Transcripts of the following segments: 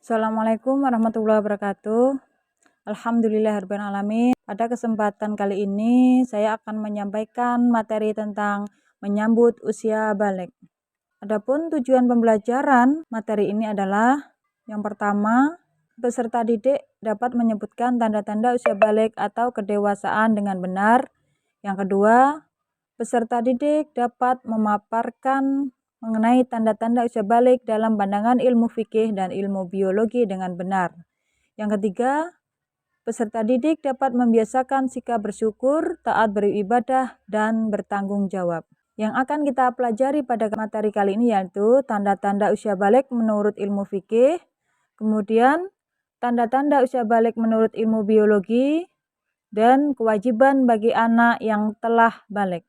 Assalamualaikum warahmatullahi wabarakatuh. Alhamdulillahirabbil alamin. Pada kesempatan kali ini saya akan menyampaikan materi tentang menyambut usia balik. Adapun tujuan pembelajaran materi ini adalah yang pertama, peserta didik dapat menyebutkan tanda-tanda usia balik atau kedewasaan dengan benar. Yang kedua, peserta didik dapat memaparkan mengenai tanda-tanda usia balik dalam pandangan ilmu fikih dan ilmu biologi dengan benar. Yang ketiga, peserta didik dapat membiasakan sikap bersyukur, taat beribadah, dan bertanggung jawab. Yang akan kita pelajari pada materi kali ini yaitu tanda-tanda usia balik menurut ilmu fikih, kemudian tanda-tanda usia balik menurut ilmu biologi, dan kewajiban bagi anak yang telah balik.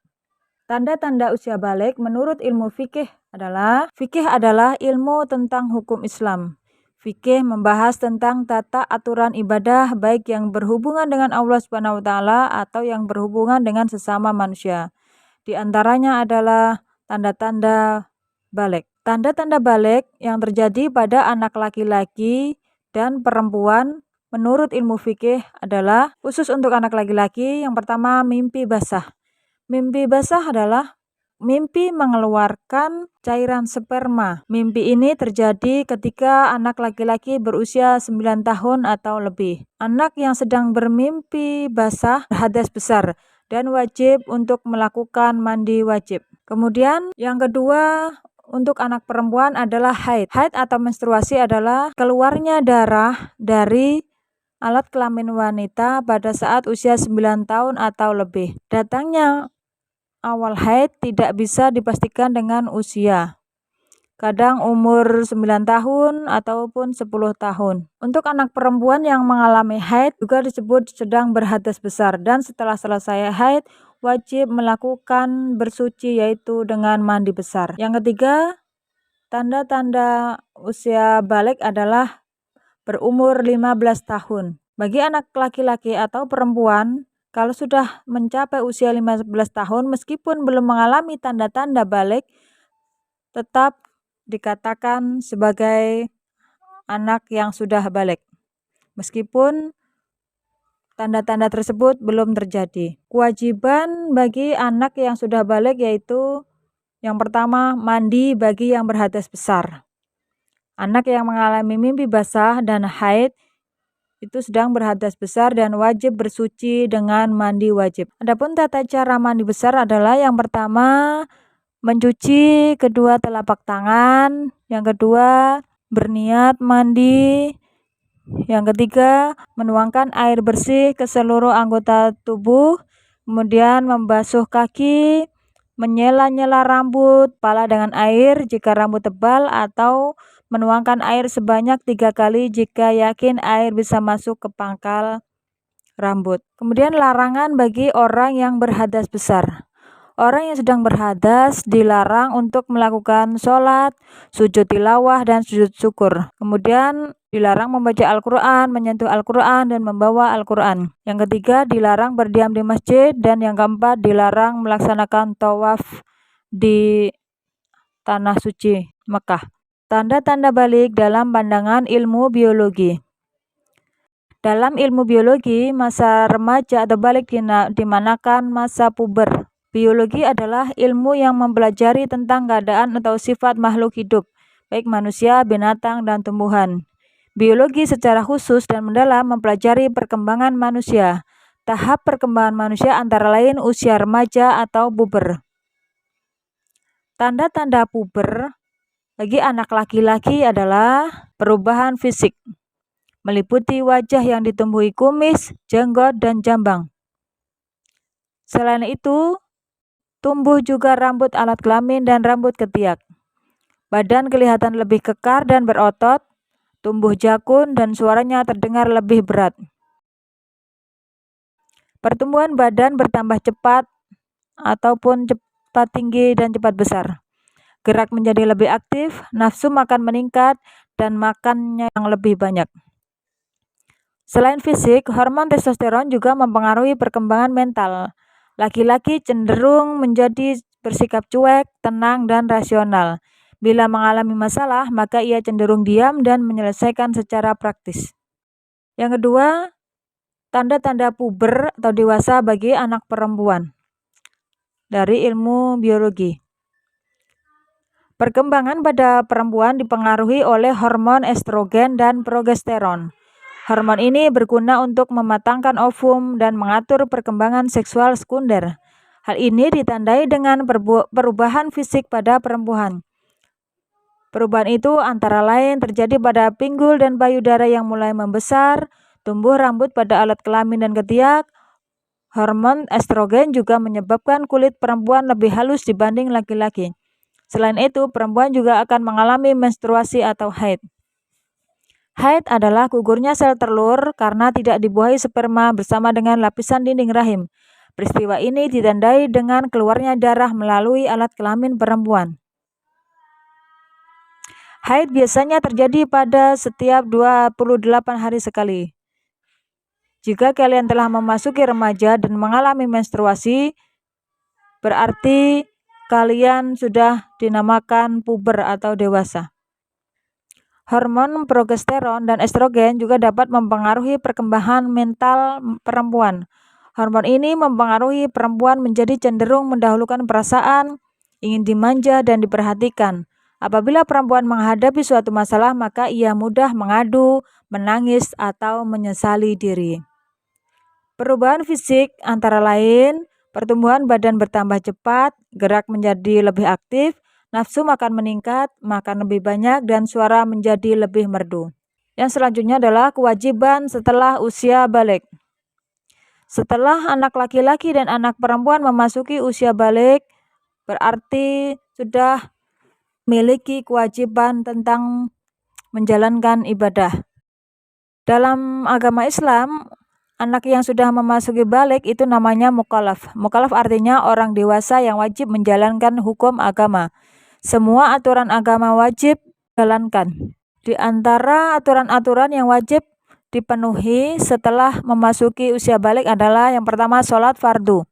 Tanda-tanda usia balik menurut ilmu fikih adalah ilmu tentang hukum Islam. Fikih membahas tentang tata aturan ibadah baik yang berhubungan dengan Allah Subhanahu wa taala atau yang berhubungan dengan sesama manusia. Di antaranya adalah tanda-tanda balik. Tanda-tanda balik yang terjadi pada anak laki-laki dan perempuan menurut ilmu fikih adalah khusus untuk anak laki-laki. Yang pertama, mimpi basah. Mimpi basah adalah mimpi mengeluarkan cairan sperma. Mimpi ini terjadi ketika anak laki-laki berusia 9 tahun atau lebih. Anak yang sedang bermimpi basah berhadas besar dan wajib untuk melakukan mandi wajib. Kemudian yang kedua, untuk anak perempuan adalah haid. Haid atau menstruasi adalah keluarnya darah dari alat kelamin wanita pada saat usia 9 tahun atau lebih. Datangnya awal haid tidak bisa dipastikan dengan usia. Kadang umur 9 tahun ataupun 10 tahun. Untuk anak perempuan yang mengalami haid juga disebut sedang berhadas besar dan setelah selesai haid wajib melakukan bersuci yaitu dengan mandi besar. Yang ketiga, tanda-tanda usia balik adalah berumur 15 tahun. Bagi anak laki-laki atau perempuan, kalau sudah mencapai usia 15 tahun meskipun belum mengalami tanda-tanda balik, tetap dikatakan sebagai anak yang sudah balik. Meskipun tanda-tanda tersebut belum terjadi. Kewajiban bagi anak yang sudah balik yaitu yang pertama, mandi bagi yang berhadas besar. Anak yang mengalami mimpi basah dan haid itu sedang berhadas besar dan wajib bersuci dengan mandi wajib. Adapun tata cara mandi besar adalah yang pertama, mencuci kedua telapak tangan, yang kedua berniat mandi, yang ketiga menuangkan air bersih ke seluruh anggota tubuh, kemudian membasuh kaki, menyela-nyela rambut, kepala dengan air jika rambut tebal atau menuangkan air sebanyak 3 kali jika yakin air bisa masuk ke pangkal rambut. Kemudian larangan bagi orang yang berhadas besar. Orang yang sedang berhadas dilarang untuk melakukan sholat, sujud tilawah, dan sujud syukur. Kemudian dilarang membaca Al-Quran, menyentuh Al-Quran, dan membawa Al-Quran. Yang ketiga, dilarang berdiam di masjid. Dan yang keempat, dilarang melaksanakan tawaf di tanah suci Mekah. Tanda-tanda balik dalam pandangan ilmu biologi. Dalam ilmu biologi, masa remaja atau balik dimanakan masa puber. Biologi adalah ilmu yang mempelajari tentang keadaan atau sifat makhluk hidup, baik manusia, binatang, dan tumbuhan. Biologi secara khusus dan mendalam mempelajari perkembangan manusia. Tahap perkembangan manusia antara lain usia remaja atau puber. Tanda-tanda puber bagi anak laki-laki adalah perubahan fisik, meliputi wajah yang ditumbuhi kumis, jenggot, dan jambang. Selain itu, tumbuh juga rambut alat kelamin dan rambut ketiak. Badan kelihatan lebih kekar dan berotot, tumbuh jakun, dan suaranya terdengar lebih berat. Pertumbuhan badan bertambah cepat ataupun cepat tinggi dan cepat besar. Gerak menjadi lebih aktif, nafsu makan meningkat, dan makannya yang lebih banyak. Selain fisik, hormon testosteron juga mempengaruhi perkembangan mental. Laki-laki cenderung menjadi bersikap cuek, tenang, dan rasional. Bila mengalami masalah, maka ia cenderung diam dan menyelesaikan secara praktis. Yang kedua, tanda-tanda puber atau dewasa bagi anak perempuan dari ilmu biologi. Perkembangan pada perempuan dipengaruhi oleh hormon estrogen dan progesteron. Hormon ini berguna untuk mematangkan ovum dan mengatur perkembangan seksual sekunder. Hal ini ditandai dengan perubahan fisik pada perempuan. Perubahan itu antara lain terjadi pada pinggul dan payudara yang mulai membesar, tumbuh rambut pada alat kelamin dan ketiak. Hormon estrogen juga menyebabkan kulit perempuan lebih halus dibanding laki-laki. Selain itu, perempuan juga akan mengalami menstruasi atau haid. Haid adalah gugurnya sel telur karena tidak dibuahi sperma bersama dengan lapisan dinding rahim. Peristiwa ini ditandai dengan keluarnya darah melalui alat kelamin perempuan. Haid biasanya terjadi pada setiap 28 hari sekali. Jika kalian telah memasuki remaja dan mengalami menstruasi, berarti kalian sudah dinamakan puber atau dewasa. Hormon progesteron dan estrogen juga dapat mempengaruhi perkembangan mental perempuan. Hormon ini mempengaruhi perempuan menjadi cenderung mendahulukan perasaan, ingin dimanja dan diperhatikan. Apabila perempuan menghadapi suatu masalah, maka ia mudah mengadu, menangis, atau menyesali diri. Perubahan fisik antara lain, pertumbuhan badan bertambah cepat, gerak menjadi lebih aktif, nafsu makan meningkat, makan lebih banyak, dan suara menjadi lebih merdu. Yang selanjutnya adalah kewajiban setelah usia balik. Setelah anak laki-laki dan anak perempuan memasuki usia balik, berarti sudah memiliki kewajiban tentang menjalankan ibadah. Dalam agama Islam, anak yang sudah memasuki balik itu namanya mukallaf. Mukallaf artinya orang dewasa yang wajib menjalankan hukum agama. Semua aturan agama wajib dijalankan. Di antara aturan-aturan yang wajib dipenuhi setelah memasuki usia balik adalah yang pertama sholat fardu.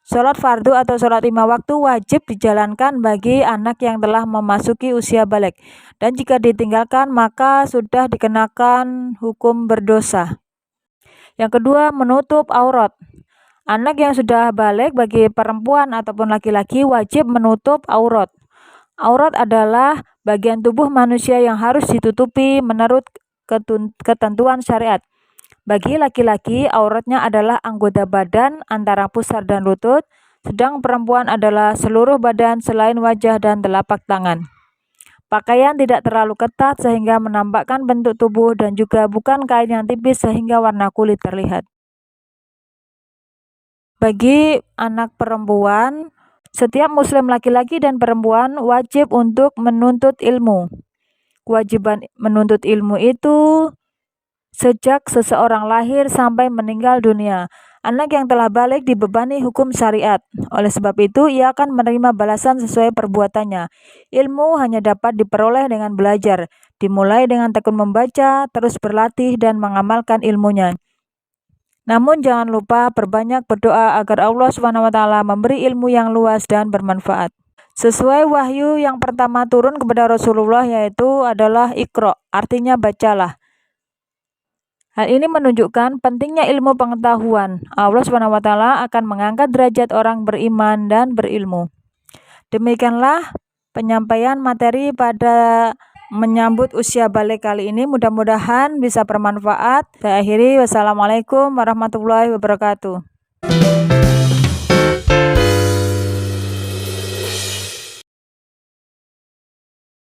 Sholat fardu atau sholat 5 waktu wajib dijalankan bagi anak yang telah memasuki usia balik. Dan jika ditinggalkan maka sudah dikenakan hukum berdosa. Yang kedua, menutup aurat. Anak yang sudah balik bagi perempuan ataupun laki-laki wajib menutup aurat. Aurat adalah bagian tubuh manusia yang harus ditutupi menurut ketentuan syariat. Bagi laki-laki, auratnya adalah anggota badan antara pusar dan lutut, sedang perempuan adalah seluruh badan selain wajah dan telapak tangan. Pakaian tidak terlalu ketat sehingga menampakkan bentuk tubuh dan juga bukan kain yang tipis sehingga warna kulit terlihat. Bagi anak perempuan, setiap muslim laki-laki dan perempuan wajib untuk menuntut ilmu. Kewajiban menuntut ilmu itu sejak seseorang lahir sampai meninggal dunia. Anak yang telah balik dibebani hukum syariat. Oleh sebab itu, ia akan menerima balasan sesuai perbuatannya. Ilmu hanya dapat diperoleh dengan belajar, dimulai dengan tekun membaca, terus berlatih dan mengamalkan ilmunya. Namun jangan lupa perbanyak berdoa agar Allah SWT memberi ilmu yang luas dan bermanfaat. Sesuai wahyu yang pertama turun kepada Rasulullah yaitu adalah Iqra, artinya bacalah. Hal ini menunjukkan pentingnya ilmu pengetahuan. Allah SWT akan mengangkat derajat orang beriman dan berilmu. Demikianlah penyampaian materi pada menyambut usia balik kali ini, mudah-mudahan bisa bermanfaat. Saya akhiri, wassalamualaikum warahmatullahi wabarakatuh.